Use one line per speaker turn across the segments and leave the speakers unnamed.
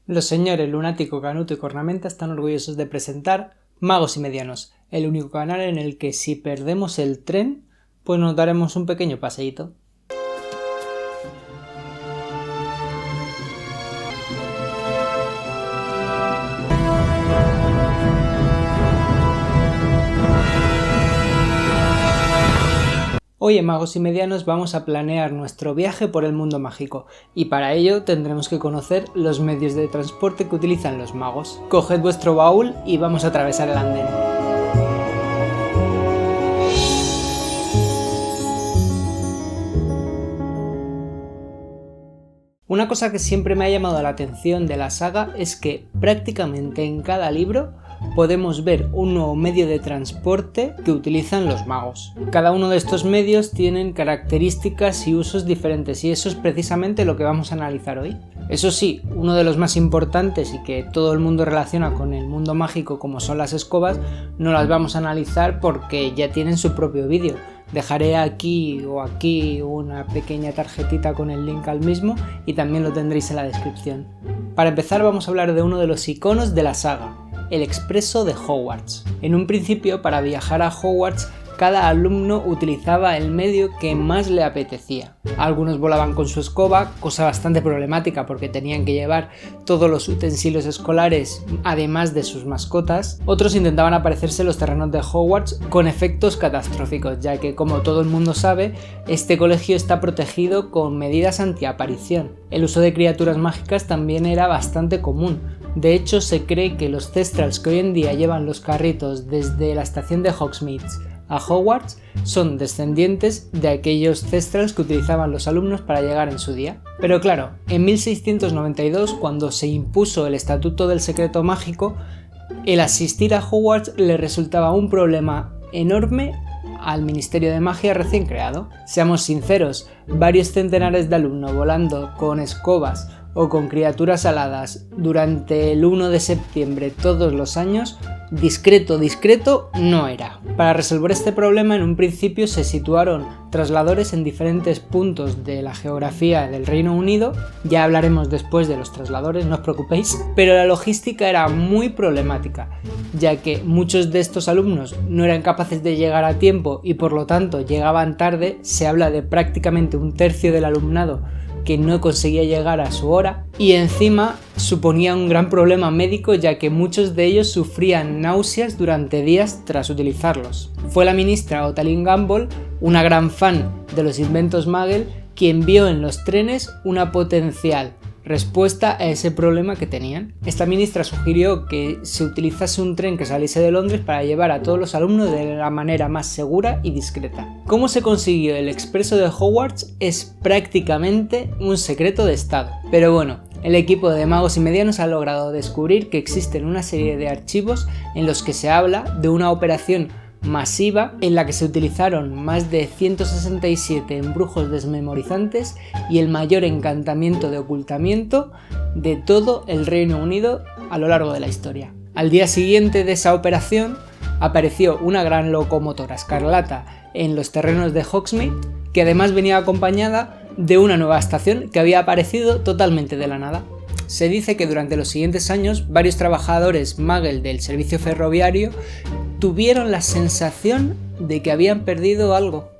Los señores Lunático, Canuto y Cornamenta están orgullosos de presentar Magos y Medianos, el único canal en el que si perdemos el tren, pues nos daremos un pequeño paseíto. Hoy en Magos y Medianos vamos a planear nuestro viaje por el mundo mágico y para ello tendremos que conocer los medios de transporte que utilizan los magos. Coged vuestro baúl y vamos a atravesar el andén. Una cosa que siempre me ha llamado la atención de la saga es que prácticamente en cada libro podemos ver un nuevo medio de transporte que utilizan los magos. Cada uno de estos medios tienen características y usos diferentes y eso es precisamente lo que vamos a analizar hoy. Eso sí, uno de los más importantes y que todo el mundo relaciona con el mundo mágico como son las escobas, no las vamos a analizar porque ya tienen su propio vídeo. Dejaré aquí o aquí una pequeña tarjetita con el link al mismo y también lo tendréis en la descripción. Para empezar vamos a hablar de uno de los iconos de la saga, el Expreso de Hogwarts. En un principio, para viajar a Hogwarts, cada alumno utilizaba el medio que más le apetecía. Algunos volaban con su escoba, cosa bastante problemática porque tenían que llevar todos los utensilios escolares además de sus mascotas. Otros intentaban aparecerse en los terrenos de Hogwarts con efectos catastróficos, ya que como todo el mundo sabe, este colegio está protegido con medidas antiaparición. El uso de criaturas mágicas también era bastante común. De hecho, se cree que los Thestrals que hoy en día llevan los carritos desde la estación de Hogsmeade a Hogwarts son descendientes de aquellos Thestrals que utilizaban los alumnos para llegar en su día. Pero claro, en 1692, cuando se impuso el Estatuto del Secreto Mágico, el asistir a Hogwarts le resultaba un problema enorme al Ministerio de Magia recién creado. Seamos sinceros, varios centenares de alumnos volando con escobas o con criaturas aladas durante el 1 de septiembre todos los años, discreto no era. Para resolver este problema en un principio se situaron trasladores en diferentes puntos de la geografía del Reino Unido, ya hablaremos después de los trasladores, no os preocupéis, pero la logística era muy problemática, ya que muchos de estos alumnos no eran capaces de llegar a tiempo y por lo tanto llegaban tarde. Se habla de prácticamente un tercio del alumnado que no conseguía llegar a su hora y encima suponía un gran problema médico ya que muchos de ellos sufrían náuseas durante días tras utilizarlos. Fue la ministra Otalin Gamble, una gran fan de los inventos Muggle, quien vio en los trenes una potencial respuesta a ese problema que tenían. Esta ministra sugirió que se utilizase un tren que saliese de Londres para llevar a todos los alumnos de la manera más segura y discreta. ¿Cómo se consiguió el Expreso de Hogwarts? Es prácticamente un secreto de estado. Pero bueno, el equipo de Magos y Medianos ha logrado descubrir que existen una serie de archivos en los que se habla de una operación masiva en la que se utilizaron más de 167 embrujos desmemorizantes y el mayor encantamiento de ocultamiento de todo el Reino Unido a lo largo de la historia. Al día siguiente de esa operación apareció una gran locomotora escarlata en los terrenos de Hogsmeade, que además venía acompañada de una nueva estación que había aparecido totalmente de la nada. Se dice que durante los siguientes años varios trabajadores Muggle del servicio ferroviario tuvieron la sensación de que habían perdido algo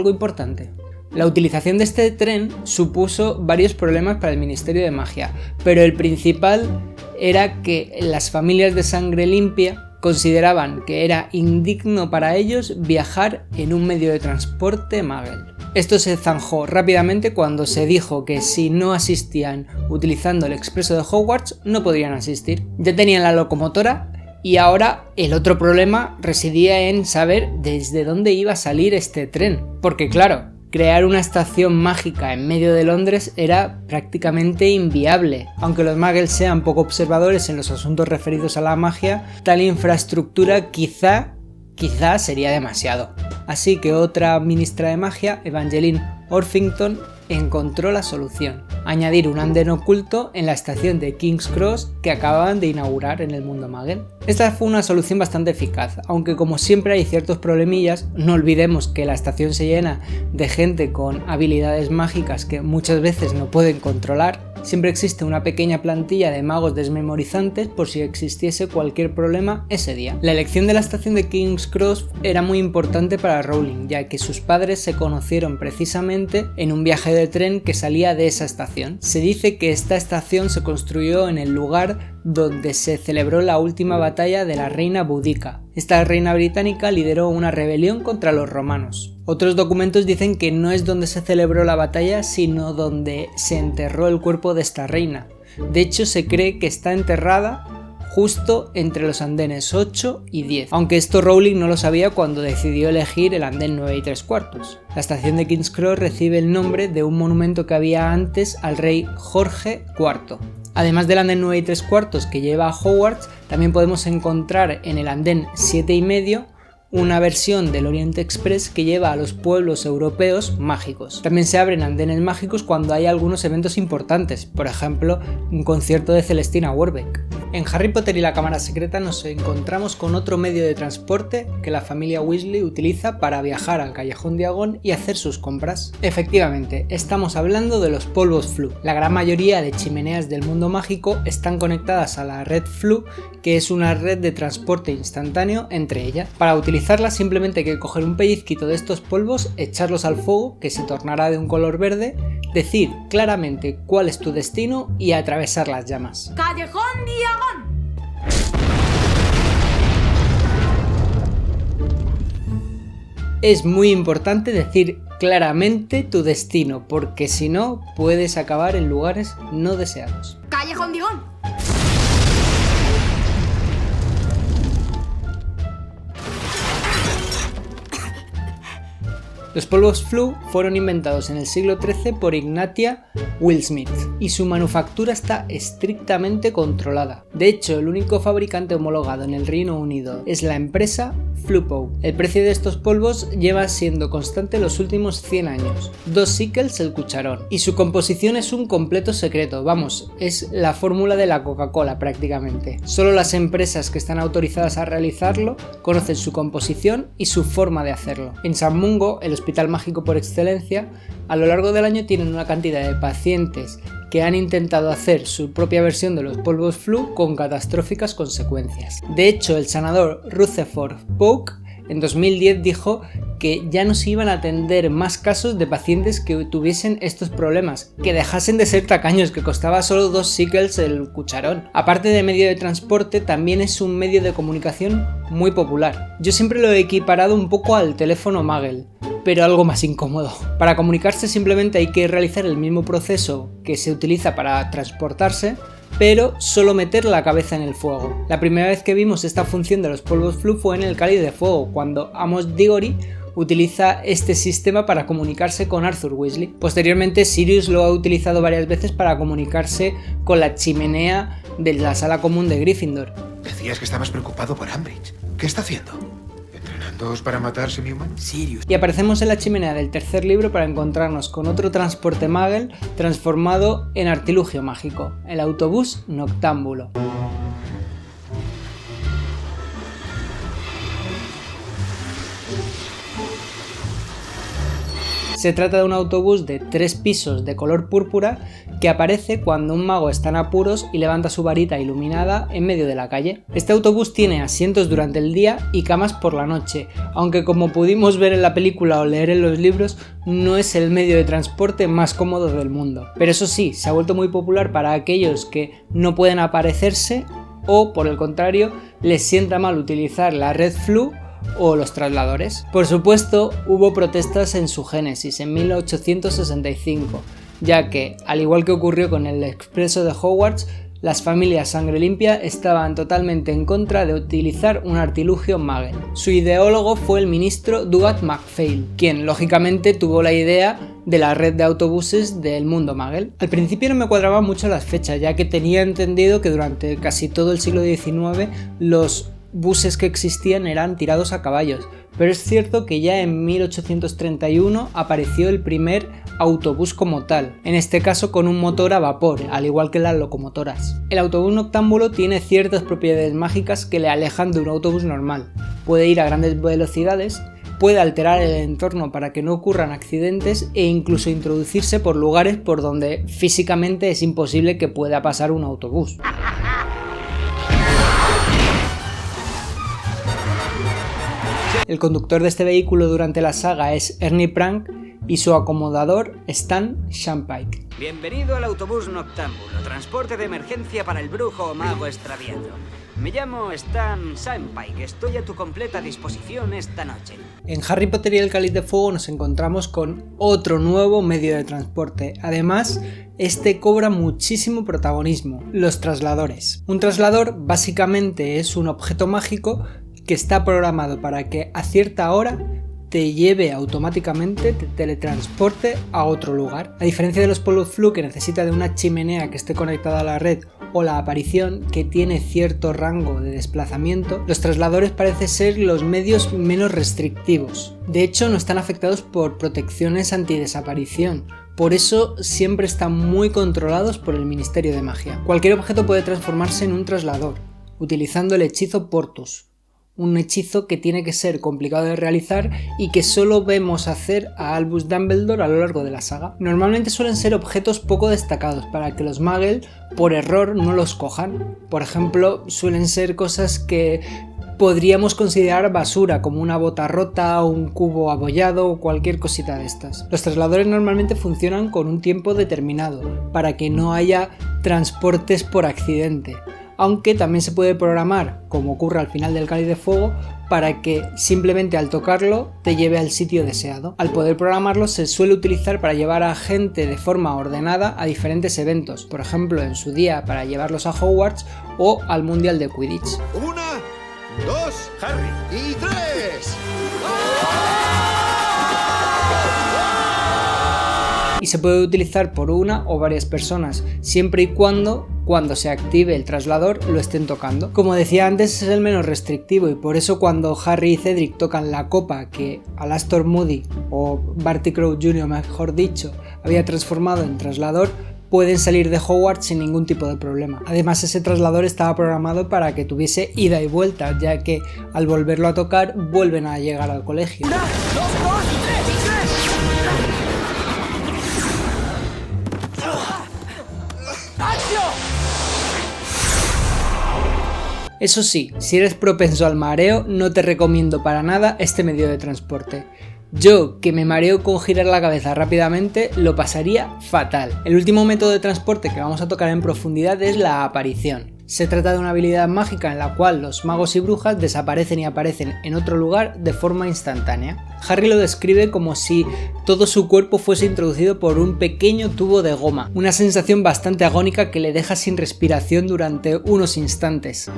importante. La utilización de este tren supuso varios problemas para el Ministerio de Magia, pero el principal era que las familias de sangre limpia consideraban que era indigno para ellos viajar en un medio de transporte Muggle. Esto se zanjó rápidamente cuando se dijo que si no asistían utilizando el Expreso de Hogwarts no podrían asistir. Ya tenían la locomotora y ahora el otro problema residía en saber desde dónde iba a salir este tren. Porque claro, crear una estación mágica en medio de Londres era prácticamente inviable. Aunque los Muggles sean poco observadores en los asuntos referidos a la magia, tal infraestructura quizá sería demasiado. Así que otra ministra de magia, Evangeline Orpington, encontró la solución: añadir un andén oculto en la estación de King's Cross que acababan de inaugurar en el mundo Muggle. Esta fue una solución bastante eficaz, aunque como siempre hay ciertos problemillas. No olvidemos que la estación se llena de gente con habilidades mágicas que muchas veces no pueden controlar. siempre existe una pequeña plantilla de magos desmemorizantes por si existiese cualquier problema ese día. La elección de la estación de King's Cross era muy importante para Rowling, ya que sus padres se conocieron precisamente en un viaje de tren que salía de esa estación. Se dice que esta estación se construyó en el lugar donde se celebró la última batalla de la reina Boudica. Esta reina británica lideró una rebelión contra los romanos. Otros documentos dicen que no es donde se celebró la batalla, sino donde se enterró el cuerpo de esta reina. De hecho, se cree que está enterrada justo entre los andenes 8 y 10, aunque esto Rowling no lo sabía cuando decidió elegir el andén 9 3/4. La estación de King's Cross recibe el nombre de un monumento que había antes al rey Jorge IV. Además del andén 9 3/4 que lleva a Hogwarts, también podemos encontrar en el andén 7 y medio una versión del Orient Express que lleva a los pueblos europeos mágicos. También se abren andenes mágicos cuando hay algunos eventos importantes, por ejemplo, un concierto de Celestina Warbeck. En Harry Potter y la Cámara Secreta nos encontramos con otro medio de transporte que la familia Weasley utiliza para viajar al Callejón Diagon y hacer sus compras. Efectivamente, estamos hablando de los polvos Floo. La gran mayoría de chimeneas del mundo mágico están conectadas a la red Floo, que es una red de transporte instantáneo entre ellas. Para utilizarla simplemente hay que coger un pellizquito de estos polvos, echarlos al fuego, que se tornará de un color verde, decir claramente cuál es tu destino y atravesar las llamas.
¡Callejón Diagon!
Es muy importante decir claramente tu destino, porque si no, puedes acabar en lugares no deseados.
¡Callejón Diagon!
Los polvos Floo fueron inventados en el siglo XIII por Ignatia Wilsmith y su manufactura está estrictamente controlada. De hecho, el único fabricante homologado en el Reino Unido es la empresa Floopow. El precio de estos polvos lleva siendo constante los últimos 100 años, 2 sickles el cucharón, y su composición es un completo secreto, vamos, es la fórmula de la Coca-Cola prácticamente. Solo las empresas que están autorizadas a realizarlo conocen su composición y su forma de hacerlo. En San Mungo, el hospital mágico por excelencia, a lo largo del año tienen una cantidad de pacientes que han intentado hacer su propia versión de los polvos Floo con catastróficas consecuencias. De hecho, el sanador Rutherford Pogue en 2010 dijo que ya no se iban a atender más casos de pacientes que tuviesen estos problemas, que dejasen de ser tacaños, que costaba solo 2 sickles el cucharón. Aparte de medio de transporte, también es un medio de comunicación muy popular. Yo siempre lo he equiparado un poco al teléfono Muggle, pero algo más incómodo. Para comunicarse simplemente hay que realizar el mismo proceso que se utiliza para transportarse, pero solo meter la cabeza en el fuego. La primera vez que vimos esta función de los polvos Floo fue en el Cáliz de Fuego, cuando Amos Diggory utiliza este sistema para comunicarse con Arthur Weasley. Posteriormente, Sirius lo ha utilizado varias veces para comunicarse con la chimenea de la sala común de Gryffindor.
Decías que estabas preocupado por Umbridge. ¿Qué está haciendo? ¿Entrenándoos para matar semi-humanos?
Sirius.
Y aparecemos en la chimenea del tercer libro para encontrarnos con otro transporte Muggle transformado en artilugio mágico, el autobús noctámbulo. Se trata de un autobús de 3 pisos de color púrpura que aparece cuando un mago está en apuros y levanta su varita iluminada en medio de la calle. Este autobús tiene asientos durante el día y camas por la noche, aunque como pudimos ver en la película o leer en los libros, no es el medio de transporte más cómodo del mundo. Pero eso sí, se ha vuelto muy popular para aquellos que no pueden aparecerse o, por el contrario, les sienta mal utilizar la red Floo o los trasladores. Por supuesto, hubo protestas en su génesis en 1865, ya que, al igual que ocurrió con el expreso de Hogwarts, las familias Sangre Limpia estaban totalmente en contra de utilizar un artilugio Muggle. Su ideólogo fue el ministro Douglas MacPhail, quien lógicamente tuvo la idea de la red de autobuses del mundo Muggle. Al principio no me cuadraban mucho las fechas, ya que tenía entendido que durante casi todo el siglo XIX los buses que existían eran tirados a caballos, pero es cierto que ya en 1831 apareció el primer autobús como tal, en este caso con un motor a vapor, al igual que las locomotoras. El autobús noctámbulo tiene ciertas propiedades mágicas que le alejan de un autobús normal. Puede ir a grandes velocidades, puede alterar el entorno para que no ocurran accidentes e incluso introducirse por lugares por donde físicamente es imposible que pueda pasar un autobús. El conductor de este vehículo durante la saga es Ernie Prank y su acomodador Stan Shunpike.
Bienvenido al autobús noctámbulo, transporte de emergencia para el brujo o mago extraviado. Me llamo Stan Shunpike, estoy a tu completa disposición esta noche.
En Harry Potter y el Cáliz de Fuego nos encontramos con otro nuevo medio de transporte. Además, este cobra muchísimo protagonismo, los trasladores. Un traslador básicamente es un objeto mágico que está programado para que a cierta hora te lleve automáticamente, te teletransporte a otro lugar. A diferencia de los polvo flu, que necesita de una chimenea que esté conectada a la red, o la aparición, que tiene cierto rango de desplazamiento, los trasladores parecen ser los medios menos restrictivos. De hecho, no están afectados por protecciones antidesaparición. Por eso siempre están muy controlados por el Ministerio de Magia. Cualquier objeto puede transformarse en un traslador, utilizando el hechizo Portus. Un hechizo que tiene que ser complicado de realizar y que solo vemos hacer a Albus Dumbledore a lo largo de la saga. Normalmente suelen ser objetos poco destacados para que los Muggle por error no los cojan. Por ejemplo, suelen ser cosas que podríamos considerar basura, como una bota rota o un cubo abollado o cualquier cosita de estas. Los trasladores normalmente funcionan con un tiempo determinado para que no haya transportes por accidente. Aunque también se puede programar, como ocurre al final del Cáliz de Fuego, para que simplemente al tocarlo te lleve al sitio deseado. Al poder programarlo se suele utilizar para llevar a gente de forma ordenada a diferentes eventos, por ejemplo en su día para llevarlos a Hogwarts o al Mundial de Quidditch.
1, 2, Harry y 3.
Y se puede utilizar por una o varias personas, siempre y cuando se active el traslador lo estén tocando. Como decía antes, es el menos restrictivo y por eso cuando Harry y Cedric tocan la copa que Alastor Moody o Barty Crouch Jr., mejor dicho, había transformado en traslador, pueden salir de Hogwarts sin ningún tipo de problema. Además, ese traslador estaba programado para que tuviese ida y vuelta, ya que al volverlo a tocar vuelven a llegar al colegio.
1, 2, 3.
Eso sí, si eres propenso al mareo, no te recomiendo para nada este medio de transporte. Yo, que me mareo con girar la cabeza rápidamente, lo pasaría fatal. El último método de transporte que vamos a tocar en profundidad es la aparición. Se trata de una habilidad mágica en la cual los magos y brujas desaparecen y aparecen en otro lugar de forma instantánea. Harry lo describe como si todo su cuerpo fuese introducido por un pequeño tubo de goma, una sensación bastante agónica que le deja sin respiración durante unos instantes.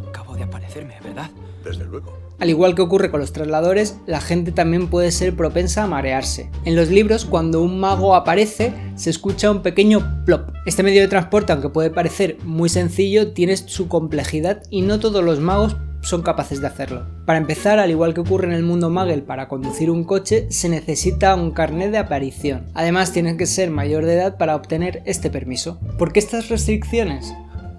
Acabo de aparecerme, ¿verdad?
Desde luego.
Al igual que ocurre con los trasladores, la gente también puede ser propensa a marearse. En los libros, cuando un mago aparece, se escucha un pequeño plop. Este medio de transporte, aunque puede parecer muy sencillo, tiene su complejidad y no todos los magos son capaces de hacerlo. Para empezar, al igual que ocurre en el mundo Muggle, para conducir un coche se necesita un carnet de aparición. Además, tienes que ser mayor de edad para obtener este permiso. ¿Por qué estas restricciones?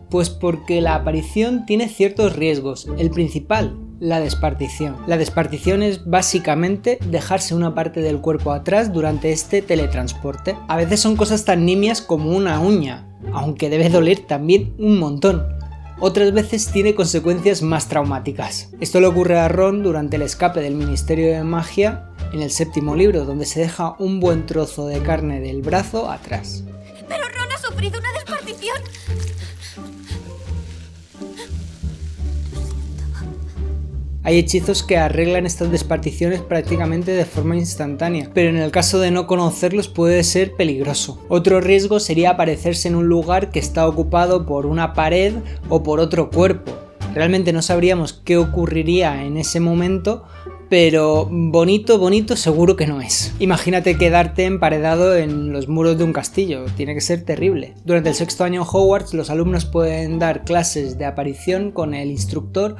Pues porque la aparición tiene ciertos riesgos. El principal, la despartición. La despartición es básicamente dejarse una parte del cuerpo atrás durante este teletransporte. A veces son cosas tan nimias como una uña, aunque debe doler también un montón. Otras veces tiene consecuencias más traumáticas. Esto le ocurre a Ron durante el escape del Ministerio de Magia en el 7º libro, donde se deja un buen trozo de carne del brazo atrás.
¡Pero Ron ha sufrido una despartición!
Hay hechizos que arreglan estas desparticiones prácticamente de forma instantánea, pero en el caso de no conocerlos puede ser peligroso. Otro riesgo sería aparecerse en un lugar que está ocupado por una pared o por otro cuerpo. Realmente no sabríamos qué ocurriría en ese momento, pero bonito seguro que no es. Imagínate quedarte emparedado en los muros de un castillo, tiene que ser terrible. Durante el 6º año en Hogwarts, los alumnos pueden dar clases de aparición con el instructor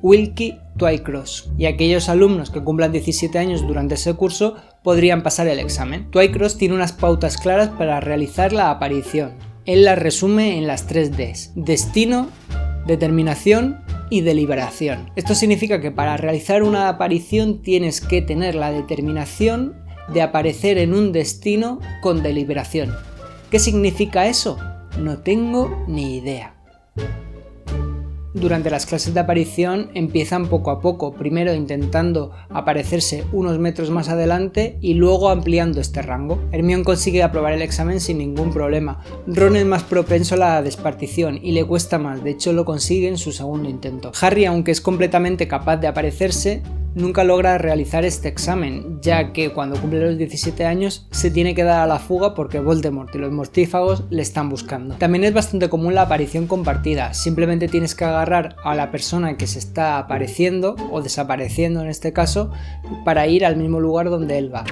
Wilkie Twycross, y aquellos alumnos que cumplan 17 años durante ese curso podrían pasar el examen. Twycross tiene unas pautas claras para realizar la aparición. Él las resume en las 3 Ds: destino, determinación y deliberación. Esto significa que para realizar una aparición tienes que tener la determinación de aparecer en un destino con deliberación. ¿Qué significa eso? No tengo ni idea. Durante las clases de aparición empiezan poco a poco, primero intentando aparecerse unos metros más adelante y luego ampliando este rango. Hermione consigue aprobar el examen sin ningún problema. Ron es más propenso a la despartición y le cuesta más, de hecho lo consigue en su segundo intento. Harry, aunque es completamente capaz de aparecerse, nunca logra realizar este examen, ya que cuando cumple los 17 años se tiene que dar a la fuga porque Voldemort y los mortífagos le están buscando. También es bastante común la aparición compartida, simplemente tienes que agarrar a la persona que se está apareciendo, o desapareciendo en este caso, para ir al mismo lugar donde él va.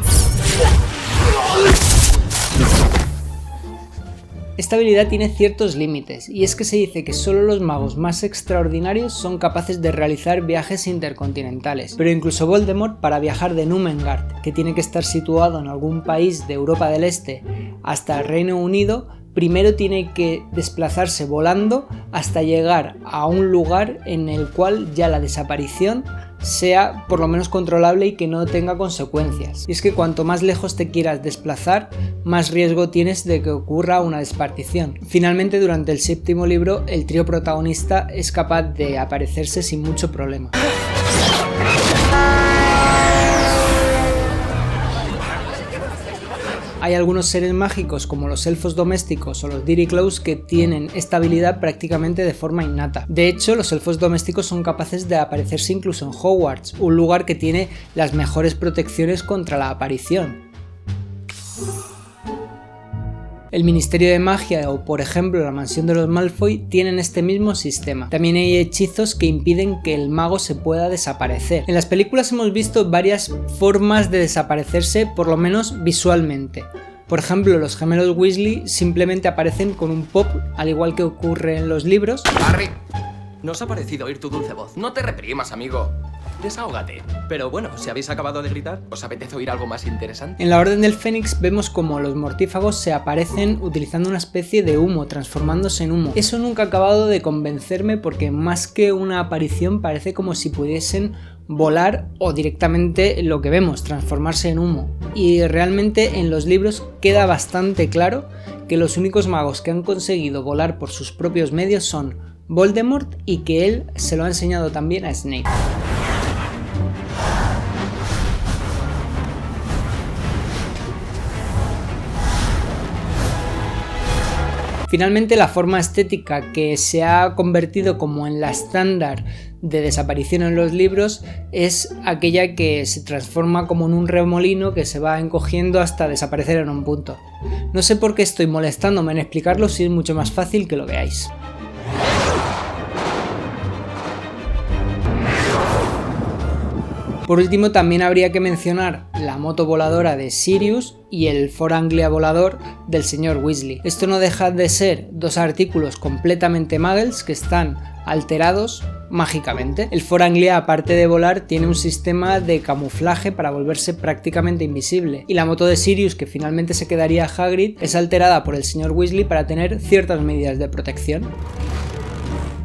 Esta habilidad tiene ciertos límites, y es que se dice que solo los magos más extraordinarios son capaces de realizar viajes intercontinentales, pero incluso Voldemort, para viajar de Númengarde, que tiene que estar situado en algún país de Europa del Este, hasta el Reino Unido, primero tiene que desplazarse volando hasta llegar a un lugar en el cual ya la desaparición sea por lo menos controlable y que no tenga consecuencias. Y es que cuanto más lejos te quieras desplazar, más riesgo tienes de que ocurra una despartición. Finalmente, durante el 7º libro, el trío protagonista es capaz de aparecerse sin mucho problema. Hay algunos seres mágicos como los elfos domésticos o los Diriclaws que tienen esta habilidad prácticamente de forma innata. De hecho, los elfos domésticos son capaces de aparecerse incluso en Hogwarts, un lugar que tiene las mejores protecciones contra la aparición. El Ministerio de Magia o, por ejemplo, la Mansión de los Malfoy tienen este mismo sistema. También hay hechizos que impiden que el mago se pueda desaparecer. En las películas hemos visto varias formas de desaparecerse, por lo menos visualmente. Por ejemplo, los gemelos Weasley simplemente aparecen con un pop, al igual que ocurre en los libros.
Harry, nos ha parecido oír tu dulce voz. No te reprimas, amigo. Desahógate. Pero bueno, si habéis acabado de gritar, ¿os apetece oír algo más interesante?
En la Orden del Fénix vemos como los mortífagos se aparecen utilizando una especie de humo, transformándose en humo. Eso nunca ha acabado de convencerme porque más que una aparición parece como si pudiesen volar o directamente lo que vemos, transformarse en humo. Y realmente en los libros queda bastante claro que los únicos magos que han conseguido volar por sus propios medios son Voldemort y que él se lo ha enseñado también a Snape. Finalmente, la forma estética que se ha convertido como en la estándar de desaparición en los libros es aquella que se transforma como en un remolino que se va encogiendo hasta desaparecer en un punto. No sé por qué estoy molestándome en explicarlo si es mucho más fácil que lo veáis. Por último, también habría que mencionar la moto voladora de Sirius y el For Anglia volador del señor Weasley. Esto no deja de ser dos artículos completamente muggles que están alterados mágicamente. El For Anglia, aparte de volar, tiene un sistema de camuflaje para volverse prácticamente invisible. Y la moto de Sirius, que finalmente se quedaría Hagrid, es alterada por el señor Weasley para tener ciertas medidas de protección.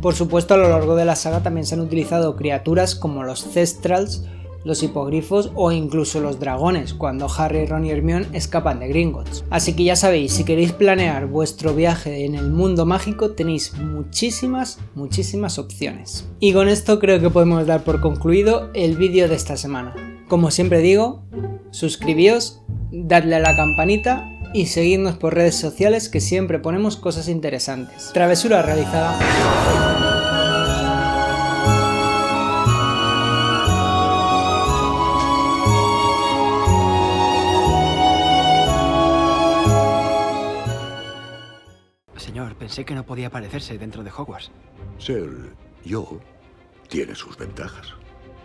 Por supuesto, a lo largo de la saga también se han utilizado criaturas como los Thestrals, los hipogrifos o incluso los dragones, cuando Harry, Ron y Hermione escapan de Gringotts. Así que ya sabéis, si queréis planear vuestro viaje en el mundo mágico tenéis muchísimas opciones. Y con esto creo que podemos dar por concluido el vídeo de esta semana. Como siempre digo, suscribíos, dadle a la campanita y seguidnos por redes sociales que siempre ponemos cosas interesantes. Travesura realizada.
Señor, pensé que no podía aparecerse dentro de Hogwarts.
Ser yo tiene sus ventajas.